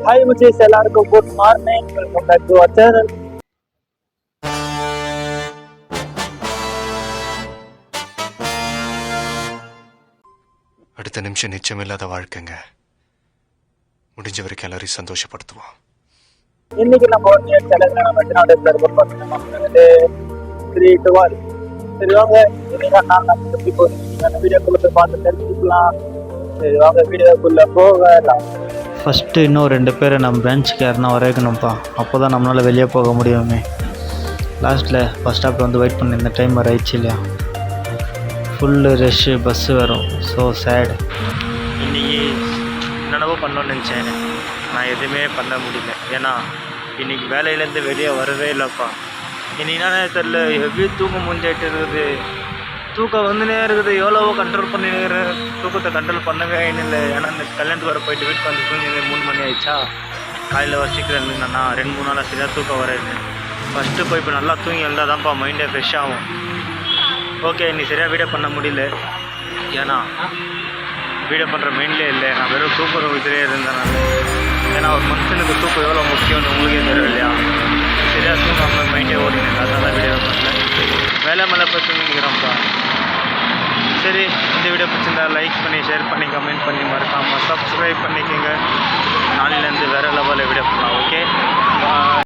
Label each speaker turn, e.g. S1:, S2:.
S1: Hi Muchis, எல்லாருக்கும் good morning. Welcome back to our channel.
S2: அடுத்த நிமிஷம் நிச்சயமில்லாத வாழ்க்கைங்க. முடிஞ்ச வரைக்கும் எல்லாரையும் சந்தோஷப்படுத்துவோம்.
S1: இன்னைக்கு நம்ம ஒரு நியூ டெலிகிராம் வெட்டினாலே சர்வர் பார்த்தீங்கன்னா 3 to 1. சரி வாங்க, இன்னைக்கு நான் நம்ம எப்படி போகிறீங்க அந்த வீடியோக்குள்ள போய் பார்த்து தெரிஞ்சுக்கலாம். சரி வாங்க வீடியோக்குள்ள போகலாம்.
S3: ஃபஸ்ட்டு இன்னும் 2 பேரை நம்ம பிரான்ச்சுக்கு யாருன்னா வரைக்கணும்ப்பா, அப்போ தான் நம்மளால் வெளியே போக முடியுமே. லாஸ்ட்டில் பஸ் ஸ்டாப்பில் வந்து வெயிட் பண்ண இந்த டைம் வர ஆயிடுச்சு இல்லையா, ஃபுல்லு ரஷ்ஷு, பஸ்ஸு வரும். So sad. இன்றைக்கி என்னென்னவோ பண்ணணும்னு நினச்சேன், நான் எதுவுமே பண்ண முடியல. ஏன்னா இன்றைக்கி வேலையிலேருந்து வெளியே வரவே இல்லைப்பா. இன்றைக்கி என்னன்னே தெரில, எப்படி தூக்கம் முடிஞ்சாயிட்டு இருக்குது, தூக்கம் வந்துனே இருக்குது. எவ்வளவோ கண்ட்ரோல் பண்ணிக்கிறேன், தூக்கத்தை கண்ட்ரோல் பண்ணவே இல்லை. ஏன்னா இந்த கல்யாணத்துக்கு வர போயிட்டு வீட்டுக்கு வந்து தூங்கி 3 மணி ஆயிடுச்சா. காலையில் வர சீக்கிரம் இருந்தேன்னா 2-3 நாளாக சரியாக தூக்கம் வராது. ஃபஸ்ட்டு போய் இப்போ நல்லா தூங்கி இருந்தால் தான்ப்பா மைண்டே ஃப்ரெஷ் ஆகும். ஓகே, இன்னைக்கு சரியாக வீடியோ பண்ண முடியல, ஏன்னா வீடியோ பண்ணுற மைண்ட்லேயே இல்லை. நான் வெறும் தூக்கம் இதுலேயே இருந்தேன் நான். ஏன்னா ஒரு மனுஷனுக்கு தூக்கம் எவ்வளோ முக்கியம்னு உங்களுக்கே தெரியும் இல்லையா. சரியாக தூங்காமல் மைண்டே ஓடினேன், அதனால் வீடியோ பண்ணல. வேலை மேலே போய் தூங்கிக்கிறோம்ப்பா. சரி, இந்த வீடியோ பிடிச்சிருந்தா லைக் பண்ணி, ஷேர் பண்ணி, கமெண்ட் பண்ணி, மறக்காமல் சப்ஸ்கிரைப் பண்ணிக்கோங்க. நாளையிலேருந்து வேறு லெவலில் வீடியோ பண்ணலாம். ஓகே.